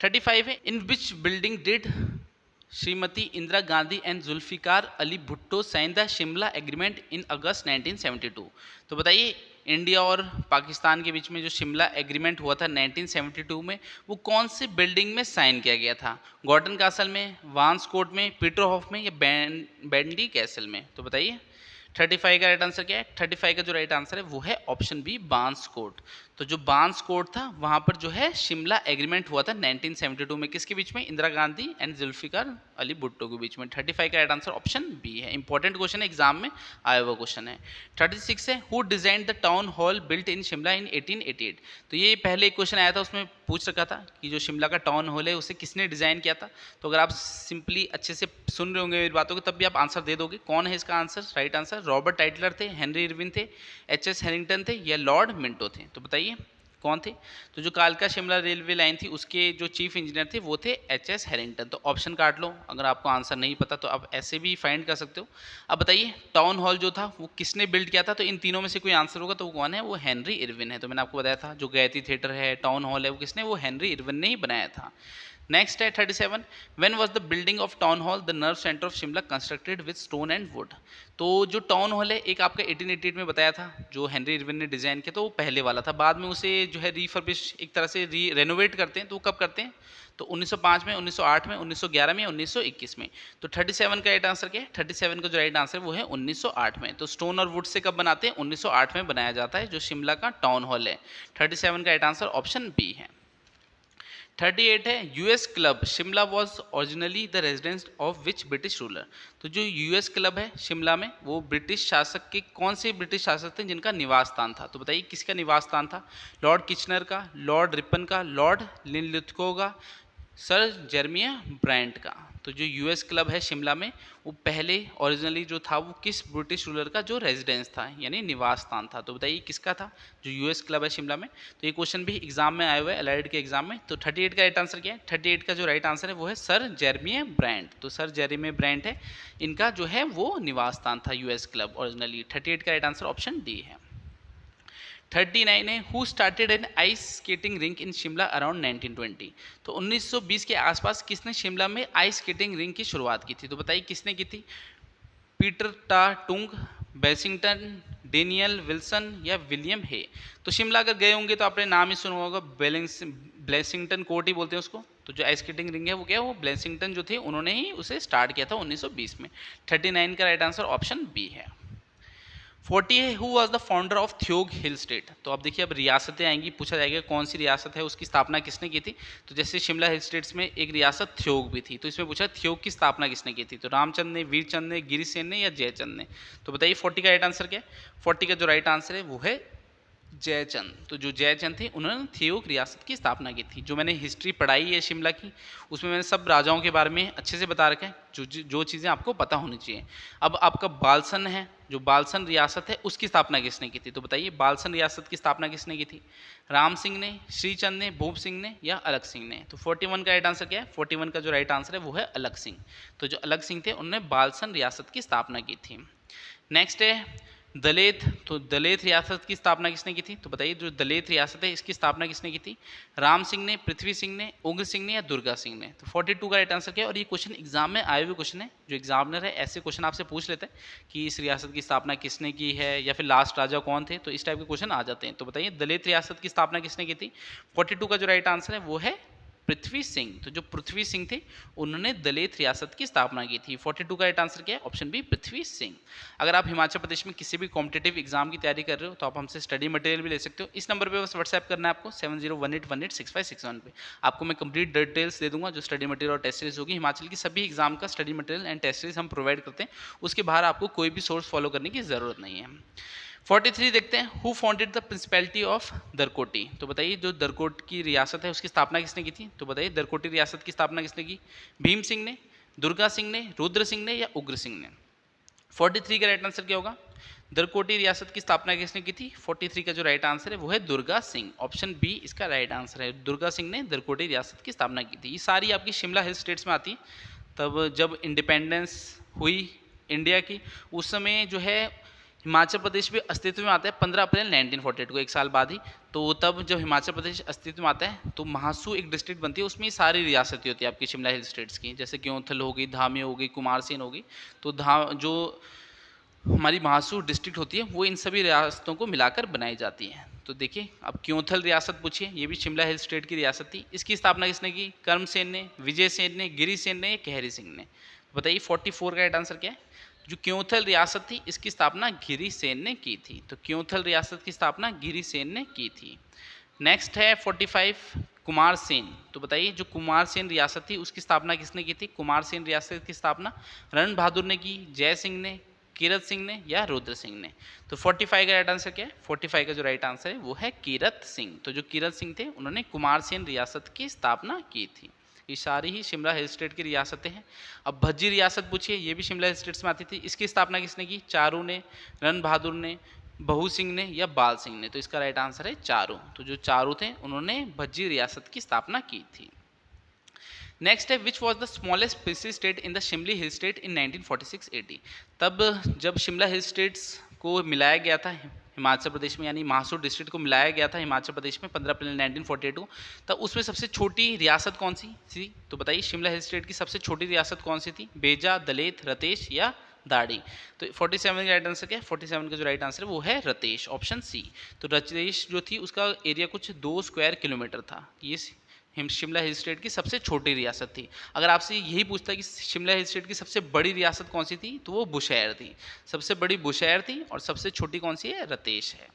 35 है, in which building did Shrimati Indira Gandhi and Zulfikar Ali Bhutto sign the Shimla agreement in August 1972? तो बताइए इंडिया और पाकिस्तान के बीच में जो शिमला एग्रीमेंट हुआ था 1972 में, वो कौन से बिल्डिंग में साइन किया गया था? गॉर्डन कासल में, वांस कोर्ट में, पीटरहॉफ में या बैंडी कैसल में? तो बताइए 35 का राइट आंसर क्या है? 35 का जो राइट आंसर है वो है ऑप्शन बी, बांस कोट। तो जो बांस कोट था वहां पर जो है शिमला एग्रीमेंट हुआ था 1972 में, किसके बीच में? इंदिरा गांधी एंड जुल्फिकार अली भुट्टो के बीच में। 35 का राइट आंसर ऑप्शन बी है। इंपॉर्टेंट क्वेश्चन है, एग्जाम में आया हुआ क्वेश्चन है। 36 है, who design the town hall built in Shimla in 1888? तो ये पहले एक क्वेश्चन आया था, उसमें पूछ रखा था कि जो शिमला का टाउन हॉल है उसे किसने डिजाइन किया था। तो अगर आप सिंपली अच्छे से सुन रहे होंगे मेरी बातों को तब भी आप आंसर दे दोगे। कौन है इसका answer? Right answer Robert Tytler थे, हेनरी इरविन थे, एच.एस. हैरिंगटन थे या लॉर्ड मिंटो थे। तो बताइए कौन थे? तो जो कालका शिमला रेलवे लाइन थी उसके जो चीफ इंजीनियर थे वो थे एच.एस. हैरिंगटन। तो ऑप्शन काट लो, अगर आपको आंसर नहीं पता तो आप ऐसे भी फाइंड कर सकते हो। अब बताइए टाउन हॉल जो था वो किसने बिल्ड किया था? तो इन तीनों में से कोई आंसर होगा तो वो कौन है? वो हेनरी इरविन है। तो मैंने आपको बताया था जो गैयत्री थिएटर है, टाउन हॉल है, वो किसने? वो हेनरी इरविन ने ही बनाया था। नेक्स्ट है 37, when was the building of town hall the nerve centre of Shimla constructed with stone and would? तो जो टाउन हॉल है एक आपका 1888 में बताया था जो हेनरी इरविन ने डिजाइन किया, तो वो पहले वाला था। बाद में उसे जो है रीफर्बिश एक तरह से रेनोवेट करते हैं, तो वो कब करते हैं? तो 1905 में, 1908 में, 1911 में, 1921 में। तो 37 का राइट आंसर क्या है? 37 का जो राइट आंसर वो है 1908 में। तो स्टोन और वुड से कब बनाते हैं? 1908 में बनाया जाता है जो शिमला का टाउन हॉल है। 37 का राइट आंसर ऑप्शन बी है। 38 है, US club Shimla was originally the residence of which British ruler? तो जो यूएस क्लब है शिमला में वो ब्रिटिश शासक के कौन से ब्रिटिश शासक थे जिनका निवास स्थान था? तो बताइए किसका निवास स्थान था? लॉर्ड किचनर का, लॉर्ड रिपन का, लॉर्ड लिनलिथगो का, सर जेरमिया ब्रांट का? तो जो यूएस क्लब है शिमला में वो पहले ओरिजिनली जो था वो किस ब्रिटिश रूलर का जो रेजिडेंस था यानी निवास स्थान था? तो बताइए किसका था जो यूएस क्लब है शिमला में? तो ये क्वेश्चन भी एग्जाम में आया हुआ है, एलआईडी के एग्जाम में। तो 38 का राइट आंसर क्या है? 38 का जो राइट आंसर है वो है सर जेरमिया ब्रांट। तो सर जेरमिया ब्रांट है, इनका जो है वो निवास स्थान था यूएस क्लब ओरिजिनली। 38 का राइट आंसर ऑप्शन डी है। 39 है, who started an ice skating rink in Shimla around 1920? तो 1920 के आसपास किसने शिमला में आइस स्केटिंग रिंक की शुरुआत की थी? तो बताइए किसने की थी? पीटर टा टुंग, बेसिंगटन, डेनियल विल्सन या विलियम हे? तो शिमला अगर गए होंगे तो आपने नाम ही सुना होगा, ब्लेसिंगटन कोर्ट ही बोलते हैं उसको। तो जो आइस स्केटिंग रिंग है वो क्या है? वो ब्लेसिंगटन जो थे उन्होंने ही उसे स्टार्ट किया था 1920 में। 39 का राइट आंसर ऑप्शन बी है। 40 है, who was the founder of Theog hill state? तो अब देखिए अब रियासतें आएंगी, पूछा जाएगा कौन सी रियासत है उसकी स्थापना किसने की थी। तो जैसे शिमला हिल स्टेट्स में एक रियासत थ्योग भी थी, तो इसमें पूछा थ्योग की स्थापना किसने की थी? तो रामचंद्र ने, वीरचंद ने, गिरिसेन ने या जयचंद ने? तो बताइए 40 का राइट आंसर क्या है? 40 का जो राइट आंसर है वो है जयचंद। तो जो जयचंद थे उन्होंने थियोग रियासत की स्थापना की थी। जो मैंने हिस्ट्री पढ़ाई है शिमला की उसमें मैंने सब राजाओं के बारे में अच्छे से बता रखा है, जो चीज़ें आपको पता होनी चाहिए। अब आपका बालसन है, जो बालसन रियासत है उसकी स्थापना किसने की थी? तो बताइए बालसन रियासत की स्थापना किसने की थी? राम सिंह ने, श्रीचंद ने, भूप सिंह ने या अलग सिंह ने? तो 41 का राइट आंसर क्या है? 41 का जो राइट आंसर है वो है अलग सिंह। तो जो अलग सिंह थे उन्होंने बालसन रियासत की स्थापना की थी। नेक्स्ट है दलेत। तो दलेत रियासत की स्थापना किसने की थी? तो बताइए जो दलेत रियासत है इसकी स्थापना किसने की थी? राम सिंह ने, पृथ्वी सिंह ने, उग्र सिंह ने या दुर्गा सिंह ने? तो 42 का राइट आंसर क्या है? और ये क्वेश्चन एग्जाम में आए हुए क्वेश्चन है, जो एग्जामिनर है ऐसे क्वेश्चन आपसे पूछ लेते हैं कि इस रियासत की स्थापना किसने की है या फिर लास्ट राजा कौन थे, तो इस टाइप के क्वेश्चन आ जाते हैं। तो बताइए दलेत रियासत की स्थापना किसने की थी? 42 का जो राइट आंसर है वो है पृथ्वी सिंह। तो जो पृथ्वी सिंह थे उन्होंने दलित रियासत की स्थापना की थी। 42 का राइट आंसर क्या है? Option B Prithvi Singh. अगर आप हिमाचल प्रदेश में किसी भी कॉम्पिटेटिव एग्जाम की तैयारी कर रहे हो तो आप हमसे स्टडी मटेरियल भी ले सकते हो। इस नंबर पे बस व्हाट्सएप करना है आपको 7018186561 पे। आपको मैं कंप्लीट डिटेल्स दे दूंगा, जो स्टडी मटेरियल और टेस्ट सीरीज होगी। हिमाचल की सभी एग्जाम का study material and test series हम प्रोवाइड करते हैं, उसके बाहर आपको कोई भी सोर्स फॉलो करने की जरूरत नहीं है। 43 देखते हैं, who founded the principality of Darkoti? तो बताइए जो दरकोट की रियासत है उसकी स्थापना किसने की थी? तो बताइए दरकोटी रियासत की स्थापना किसने की? भीम सिंह ने, दुर्गा सिंह ने, रुद्र सिंह ने या उग्र सिंह ने? 43 का राइट आंसर क्या होगा? दरकोटी रियासत की स्थापना किसने की थी? 43 का जो राइट आंसर है वो है दुर्गा सिंह। ऑप्शन बी इसका राइट आंसर है, दुर्गा सिंह ने दरकोटी रियासत की स्थापना की थी। ये सारी आपकी शिमला हिल स्टेट्स में आती है। तब जब इंडिपेंडेंस हुई इंडिया की उस समय जो है हिमाचल प्रदेश भी अस्तित्व में आता है 15 अप्रैल 1948 को, एक साल बाद ही। तो तब जब हिमाचल प्रदेश अस्तित्व में आता है तो महासू एक डिस्ट्रिक्ट बनती है, उसमें सारी रियासतें होती है आपकी शिमला हिल स्टेट्स की, जैसे क्योंथल हो गई, धामी हो गई, कुमारसेन हो गई। तो जो हमारी महासू डिस्ट्रिक्ट होती है वो इन सभी रियासतों को मिलाकर बनाई जाती है। तो देखिए अब क्योंथल रियासत पूछिए, ये भी शिमला हिल स्टेट की रियासत थी। इसकी स्थापना किसने की? कर्म सेन ने, विजय सेन ने, गिरी सेन ने या कहरी सिंह ने? बताइए 44 का राइट आंसर क्या है? जो क्योंथल रियासत थी इसकी स्थापना गिरि सेन ने की थी। तो क्योंथल रियासत की स्थापना गिरि सेन ने की थी। नेक्स्ट है 45 कुमार सेन। तो बताइए जो कुमार सेन रियासत थी उसकी स्थापना किसने की थी? कुमार सेन रियासत की स्थापना रण बहादुर ने की, जय सिंह ने, कीरत सिंह ने या रुद्र सिंह ने? तो 45 का राइट आंसर क्या है? 45 का जो राइट आंसर है वो है कीरत सिंह। तो जो कीरत सिंह थे उन्होंने कुमार सेन रियासत की स्थापना की थी। ये सारी ही शिमला हिल स्टेट की रियासतें हैं। अब भज्जी रियासत पूछिए, ये भी शिमला हिल स्टेट्स में आती थी। इसकी स्थापना किसने की? चारू ने, रण बहादुर ने, बहू सिंह ने या बाल सिंह ने? तो इसका राइट आंसर है चारू। तो जो चारू थे उन्होंने भज्जी रियासत की स्थापना की थी। नेक्स्ट है which was the smallest PC state in the शिमली hill state in 1946-80? तब जब शिमला हिल स्टेट्स को मिलाया गया था हिमाचल प्रदेश में, यानी माहसूर डिस्ट्रिक्ट को मिलाया गया था हिमाचल प्रदेश में 15 अप्रैल 1942, तब उसमें सबसे छोटी रियासत कौन सी थी? तो बताइए शिमला हिल स्टेट की सबसे छोटी रियासत कौन सी थी? बेजा, दलेत, रतेश या दाड़ी? तो 47 का राइट आंसर क्या है? 47 का जो राइट आंसर है वो है रतेश, ऑप्शन सी। तो रतेश जो थी उसका एरिया कुछ 2 स्क्वायर किलोमीटर था। ये शिमला हिल स्टेट की सबसे छोटी रियासत थी। अगर आपसे यही पूछता है कि शिमला हिल स्टेट की सबसे बड़ी रियासत कौन सी थी, तो वो बुशैर थी। सबसे बड़ी बुशैर थी और सबसे छोटी कौन सी है? रतेश है।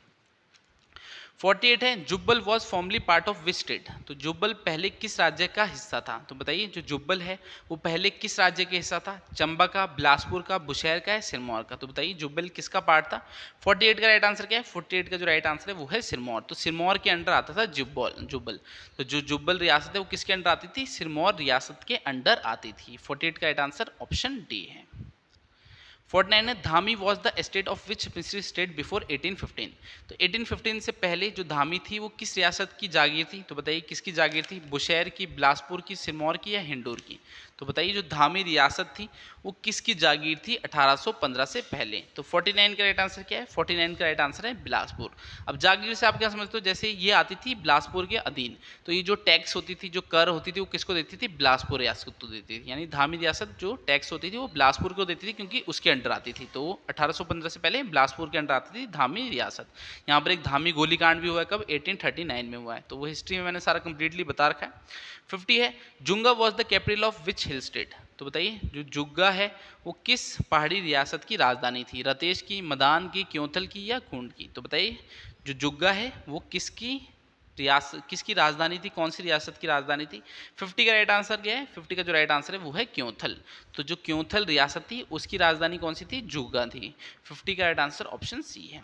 48 है Jubbal was formally part of which state? तो जुब्बल पहले किस राज्य का हिस्सा था? तो बताइए जो जुब्बल है वो पहले किस राज्य का हिस्सा था? चंबा का, बिलासपुर का, बुशैर का है, सिरमौर का? तो बताइए जुब्बल किसका पार्ट था? 48 का राइट आंसर क्या है? 48 का जो राइट आंसर है वो है सिरमौर। तो सिरमौर के अंडर आता था जुब्बल। तो जो जुब्बल रियासत है वो किसके अंडर आती थी? सिरमौर रियासत के अंडर आती थी। 48 का राइट आंसर ऑप्शन डी है। 49 है Dhami was the estate of which princely state before 1815? तो 1815 से पहले जो धामी थी वो किस रियासत की जागीर थी? तो बताइए किसकी जागीर थी? बुशैर की, बिलासपुर की, सिरमौर की या हिंडूर की? तो बताइए जो धामी रियासत थी वो किसकी जागीर थी 1815 से पहले? तो 49 का राइट आंसर क्या है? 49 का राइट आंसर है बिलासपुर। अब जागीर से आप क्या समझते हो? जैसे ये आती थी बिलासपुर के अधीन, तो ये जो टैक्स होती थी, जो कर होती थी, वो किसको देती थी? बिलासपुर रियासत को देती थी। यानी धामी रियासत जो टैक्स होती थी वो बिलासपुर को देती थी क्योंकि उसके अंडर आती थी। तो 1815 से पहले बिलासपुर के अंडर आती थी धामी रियासत। यहाँ पर एक धामी गोलीकांड भी हुआ है, कब? 1839 में हुआ है। तो वो हिस्ट्री में मैंने सारा कंप्लीटली बता रखा है। 50 है Junga was the capital of which hill state? तो बताइए जो जुग्गा है वो किस पहाड़ी रियासत की राजधानी थी? रतेश की, मदान की, क्योंथल की या खूंड की? तो बताइए जो जुग्गा है वो किसकी राजधानी थी? कौन सी रियासत की राजधानी थी? 50 का राइट आंसर क्या है? 50 का जो राइट आंसर है वो है क्योंथल। तो जो क्योंथल रियासत थी उसकी राजधानी कौन सी थी? जुग्गा थी। 50 का राइट आंसर ऑप्शन सी है।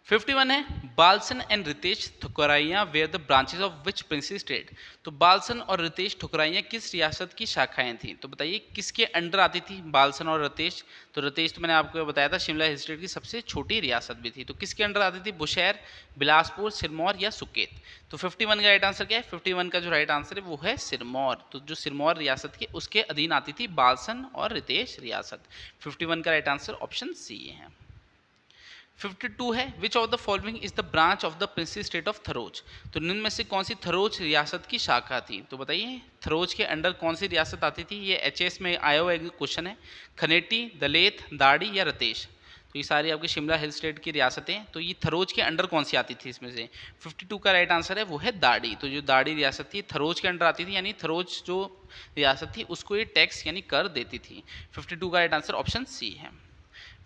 51 है बालसन एंड रितेश ठुकराइयाँ were the branches of which princely state? तो बालसन और रितेश ठुकराइयाँ किस रियासत की शाखाएं थी? तो बताइए किसके अंडर आती थी बालसन और रितेश? तो रितेश तो मैंने आपको बताया था शिमला हिल स्टेट की सबसे छोटी रियासत भी थी। तो किसके अंडर आती थी? बुशैर, बिलासपुर, सिरमौर या सुकेत? तो 51 का राइट आंसर क्या है? 51 का जो राइट आंसर है वो है सिरमौर। तो जो सिरमौर रियासत के उसके अधीन आती थी बालसन और रितेश रियासत। 51 का राइट आंसर ऑप्शन सी है। 52 है which of the following is the branch of the princely state of Tharoch? तो निम्न में से कौन सी थरोज रियासत की शाखा थी? तो बताइए थरोज के अंडर कौन सी रियासत आती थी? ये एचएस में आया हुआ एक क्वेश्चन है। खनेटी, दलेत, दाड़ी या रतेश? तो ये सारी आपकी शिमला हिल स्टेट की रियासतें। तो ये थरोज के अंडर कौन सी आती थी इसमें से? 52 का राइट आंसर है वो है दाड़ी। तो जो दाड़ी रियासत थी थरोज के अंडर आती थी, यानी थरोज जो रियासत थी उसको ये टैक्स यानी कर देती थी। 52 का राइट आंसर ऑप्शन सी है।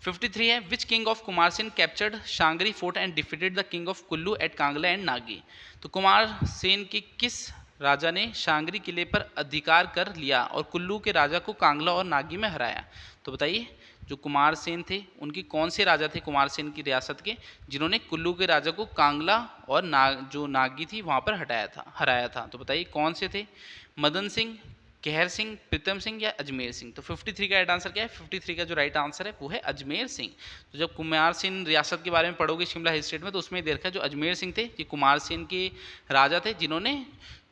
53 है which king of Kumar Sen captured Shangri fort and defeated the king of Kullu at Kangla and Nagi? तो कुमार सेन के किस राजा ने शांगरी किले पर अधिकार कर लिया और कुल्लू के राजा को कांगला और नागी में हराया? तो बताइए जो कुमार सेन थे उनके कौन से राजा थे कुमार सेन की रियासत के जिन्होंने कुल्लू के राजा को कांगला और जो नागी थी वहाँ पर हराया था? तो बताइए कौन से थे? मदन सिंह, केहर सिंह, प्रीतम सिंह या अजमेर सिंह? तो 53 का राइट आंसर क्या है? 53 का जो राइट आंसर है वो है अजमेर सिंह। तो जब कुमार सेन रियासत के बारे में पढ़ोगे शिमला हिल स्टेट में तो उसमें देखा जो अजमेर सिंह थे ये कुमार सेन के राजा थे जिन्होंने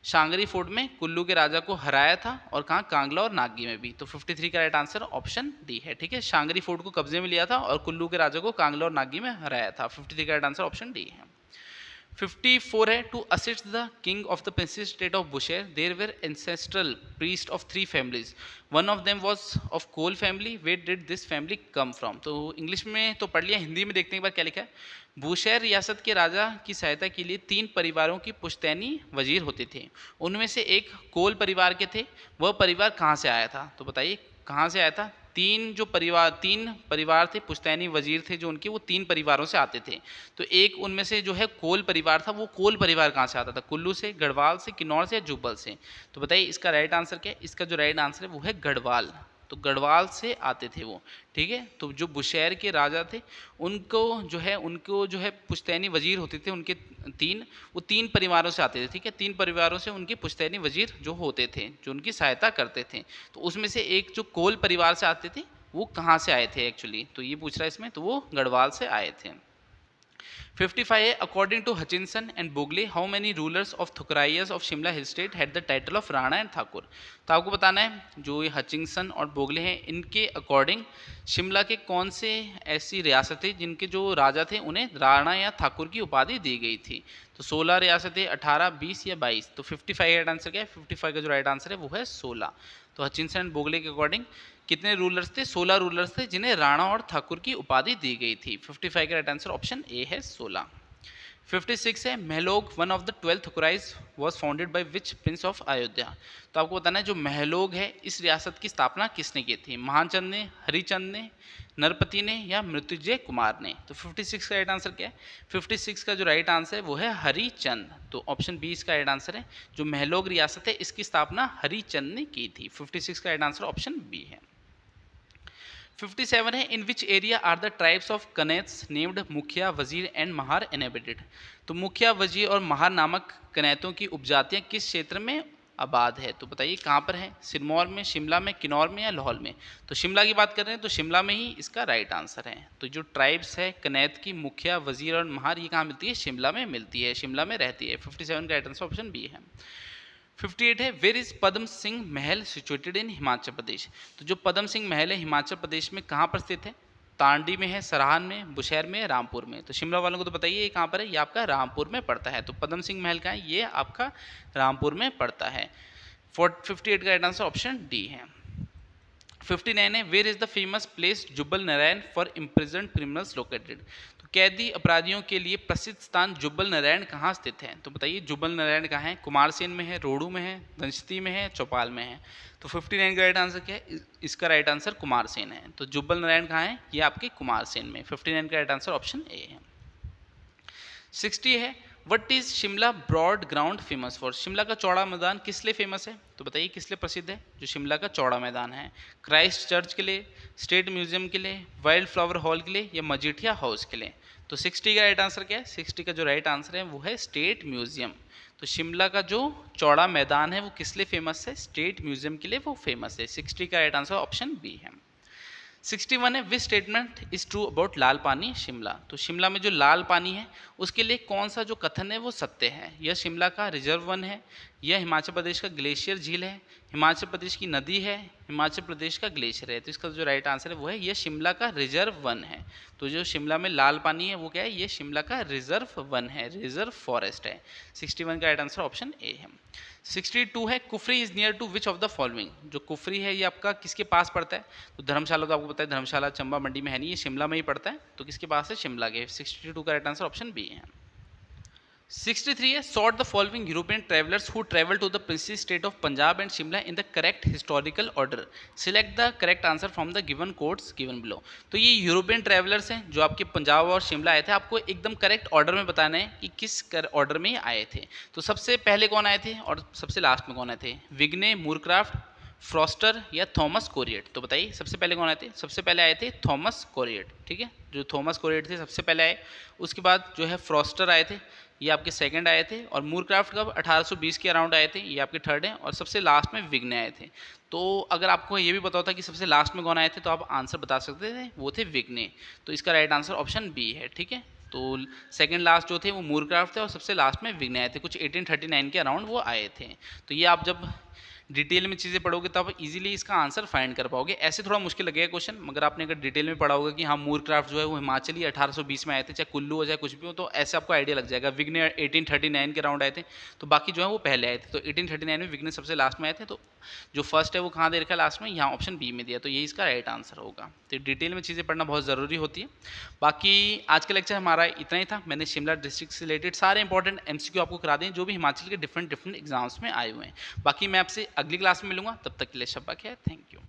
शांगरी फोर्ट में कुल्लू के राजा को हराया था, और कहाँ? कांगला और नागी में भी। तो 53 का राइट आंसर ऑप्शन डी है। ठीक है, शांगरी फोर्ट को कब्जे में लिया था और कुल्लू के राजा को कांगला और नागी में हराया था। 53 का राइट आंसर ऑप्शन डी है। 54 है to assist the king of the princely state of Bushahr there were ancestral priest of 3 families, one of them was of Kol family, where did this family come from? तो English में तो पढ़ लिया, हिंदी में देखने के बाद क्या लिखा है? बुशेर रियासत के राजा की सहायता के लिए 3 परिवारों की पुश्तैनी वजीर होते थे, उनमें से एक कोल परिवार के थे। वह परिवार कहाँ से आया था? तो बताइए कहाँ से आया था? तीन परिवार थे, पुश्तैनी वजीर थे जो उनके, वो 3 परिवारों से आते थे। तो एक उनमें से जो है कोल परिवार था, वो कोल परिवार कहाँ से आता था? कुल्लू से, गढ़वाल से, किन्नौर से या जुब्बल से? तो बताइए इसका राइट आंसर क्या है? इसका जो राइट आंसर है वो है गढ़वाल। तो गढ़वाल से आते थे वो, ठीक है। तो जो बुशैर के राजा थे उनको जो है पुश्तैनी वजीर होते थे उनके 3, वो 3 परिवारों से आते थे, ठीक है। 3 परिवारों से उनके पुश्तैनी वजीर जो होते थे, जो उनकी सहायता करते थे। तो उसमें से एक जो कोल परिवार से आते थे वो कहाँ से आए थे एक्चुअली, तो ये पूछ रहा है इसमें, तो वो गढ़वाल से आए थे। 55 है, अकॉर्डिंग टू हचिंसन एंड बोगले how many rulers of thakurais of Shimla hill state had the title of Rana and Thakur? तो आपको बताना है जो ये हचिंसन और बोगले हैं इनके अकॉर्डिंग शिमला के कौन से ऐसी रियासतें जिनके जो राजा थे उन्हें राणा या ठाकुर की उपाधि दी गई थी? तो 16 रियासतें, 18, 20 या 22? तो 55 राइट आंसर क्या है? 55 का जो राइट आंसर है वो है 16। तो हचिंसन एंड बोगले के अकॉर्डिंग कितने रूलर्स थे? 16 रूलर्स थे जिन्हें राणा और ठाकुर की उपाधि दी गई थी। 55 का राइट आंसर ऑप्शन ए है 16। 56 है, Mahlog one of the 12 thakurais was founded by which prince of Ayodhya? तो आपको बताना है जो महलोग है इस रियासत की स्थापना किसने की थी? महानचंद ने, हरिचंद ने, नरपति ने या मृत्युंजय कुमार ने? तो 56 का राइट आंसर क्या है? 56 का जो राइट आंसर है वो है हरिचंद। तो ऑप्शन बी इसका राइट आंसर है। जो महलोग रियासत है इसकी स्थापना हरिचंद ने की थी। 56 का राइट आंसर ऑप्शन बी है। 57 है, in which area are the tribes of Kanets named mukhiya, wazir and Mahar inhabited? तो मुखिया, वजीर और महार नामक कनैतों की उपजातियां किस क्षेत्र में आबाद है? तो बताइए कहाँ पर है? सिरमौर में, शिमला में, किन्नौर में या लाहौल में? तो शिमला की बात कर रहे हैं तो शिमला में ही इसका राइट आंसर है। तो जो ट्राइब्स है कनैत की, मुखिया, वजीर और महार, ये कहाँ मिलती है? शिमला में मिलती है, शिमला में रहती है। 57 का राइट आंसर ऑप्शन बी है। 58 है, where is Padma Singh Mahal situated in Himachal Pradesh? तो जो पद्म सिंह महल है हिमाचल प्रदेश में कहाँ पर स्थित है? तांडी में है, सराहन में, बुशैर में, रामपुर में? तो शिमला वालों को तो बताइए ये कहाँ पर है? ये आपका रामपुर में पड़ता है। तो पद्म सिंह महल कहाँ है? ये आपका रामपुर में पड़ता है। 58 का राइट आंसर ऑप्शन डी है। 59 है, where is the famous place Jubbal Narayan for imprison criminals located? तो कैदी अपराधियों के लिए प्रसिद्ध स्थान जुब्बल नारायण कहाँ स्थित है? तो बताइए जुब्बल नारायण कहाँ है? कुमारसेन में है, रोहड़ू में है, दंशती में है, चौपाल में है? तो 59 का राइट आंसर क्या है? इसका राइट आंसर कुमारसेन है। तो जुब्बल नारायण कहाँ है? ये आपके कुमारसेन में। 59 का राइट आंसर ऑप्शन ए है। 60 है, what is Shimla broad ground famous for? शिमला का चौड़ा मैदान किस लिए फेमस है? तो बताइए किस लिए प्रसिद्ध है जो शिमला का चौड़ा मैदान है? क्राइस्ट चर्च के लिए, स्टेट म्यूजियम के लिए, वाइल्ड फ्लावर हॉल के लिए या मजीठिया हाउस के लिए? तो 60 का राइट आंसर क्या है? 60 का जो राइट आंसर है वो है स्टेट म्यूजियम। तो शिमला का जो चौड़ा मैदान है वो किस लिए फेमस है? स्टेट म्यूजियम के लिए वो फेमस है। 60 का राइट आंसर ऑप्शन बी है। 61 है, which statement is true about Lal Pani Shimla? तो शिमला में जो लाल पानी है उसके लिए कौन सा जो कथन है वो सत्य है? यह शिमला का रिजर्व वन है, यह हिमाचल प्रदेश का ग्लेशियर झील है, हिमाचल प्रदेश की नदी है, हिमाचल प्रदेश का ग्लेशियर है? तो इसका जो राइट आंसर है वो है यह शिमला का रिजर्व वन है। तो जो शिमला में लाल पानी है वो क्या है? ये शिमला का रिजर्व वन है, रिजर्व फॉरेस्ट है। 61 का राइट आंसर ऑप्शन ए है। 62 है, Kufri is near to which of the following? जो कुफरी है ये आपका किसके पास पड़ता है? तो धर्मशाला, तो आपको पता है धर्मशाला चंबा मंडी में है नहीं, ये शिमला में ही पड़ता है। तो किसके पास है? शिमला के। 62 का राइट आंसर ऑप्शन बी है। 63 है, sort the following European travellers who travel to the princely state of Punjab and Shimla in the correct historical order, select the correct answer from the given codes given below? तो ये European travellers हैं जो आपके पंजाब और शिमला आए थे, आपको एकदम करेक्ट ऑर्डर में बताना है कि किस ऑर्डर में आए थे। तो सबसे पहले कौन आए थे और सबसे लास्ट में कौन आए थे? विग्ने, मूरक्राफ्ट, फ्रॉस्टर या थॉमस कोरिएट? तो बताइए सबसे पहले कौन आए थे? सबसे पहले आए थे थॉमस कोरिएट, ठीक है। जो थॉमस कोरिएट थे सबसे पहले आए, उसके बाद जो है फ्रॉस्टर आए थे, ये आपके सेकंड आए थे, और मूरक्राफ्ट कब 1820 के अराउंड आए थे, ये आपके थर्ड हैं, और सबसे लास्ट में विग्ने आए थे। तो अगर आपको ये भी पता होता कि सबसे लास्ट में कौन आए थे तो आप आंसर बता सकते थे, वो थे विग्ने। तो इसका राइट आंसर ऑप्शन बी है, ठीक है। तो सेकंड लास्ट जो थे वो मूरक्राफ्ट थे और सबसे लास्ट में विग्ने आए थे, कुछ 1839 के अराउंड वो आए थे। तो ये आप जब डिटेल में चीज़ें पढ़ोगे तो आप इजीली इसका आंसर फाइंड कर पाओगे। ऐसे थोड़ा मुश्किल लगेगा क्वेश्चन, मगर आपने अगर डिटेल में पढ़ा होगा कि हाँ मूरक्राफ्ट जो है वो हिमाचली 1820 में आए थे, चाहे कुल्लू हो चाहे कुछ भी हो, तो ऐसे आपको आइडिया लग जाएगा। विग्ने 1839 के राउंड आए थे, तो बाकी जो है वो पहले आए थे। तो 1839 में विग्ने सबसे लास्ट में आए थे, तो जो फर्स्ट है वो कहाँ दे रखा है लास्ट में? यहाँ ऑप्शन बी में दिया, तो ये इसका राइट आंसर होगा। तो डिटेल में चीज़ें पढ़ना बहुत ज़रूरी होती है। बाकी आज का लेक्चर हमारा इतना ही था। मैंने शिमला डिस्ट्रिक्ट से रिलेटेड सारे इंपॉर्टेंट एमसीक्यू आपको करा दें जो भी हिमाचल के डिफरेंट एग्जाम्स में आए हुए हैं। बाकी मैं आपसे अगली क्लास में मिलूंगा, तब तक के लिए शब्बा खैर, थैंक यू।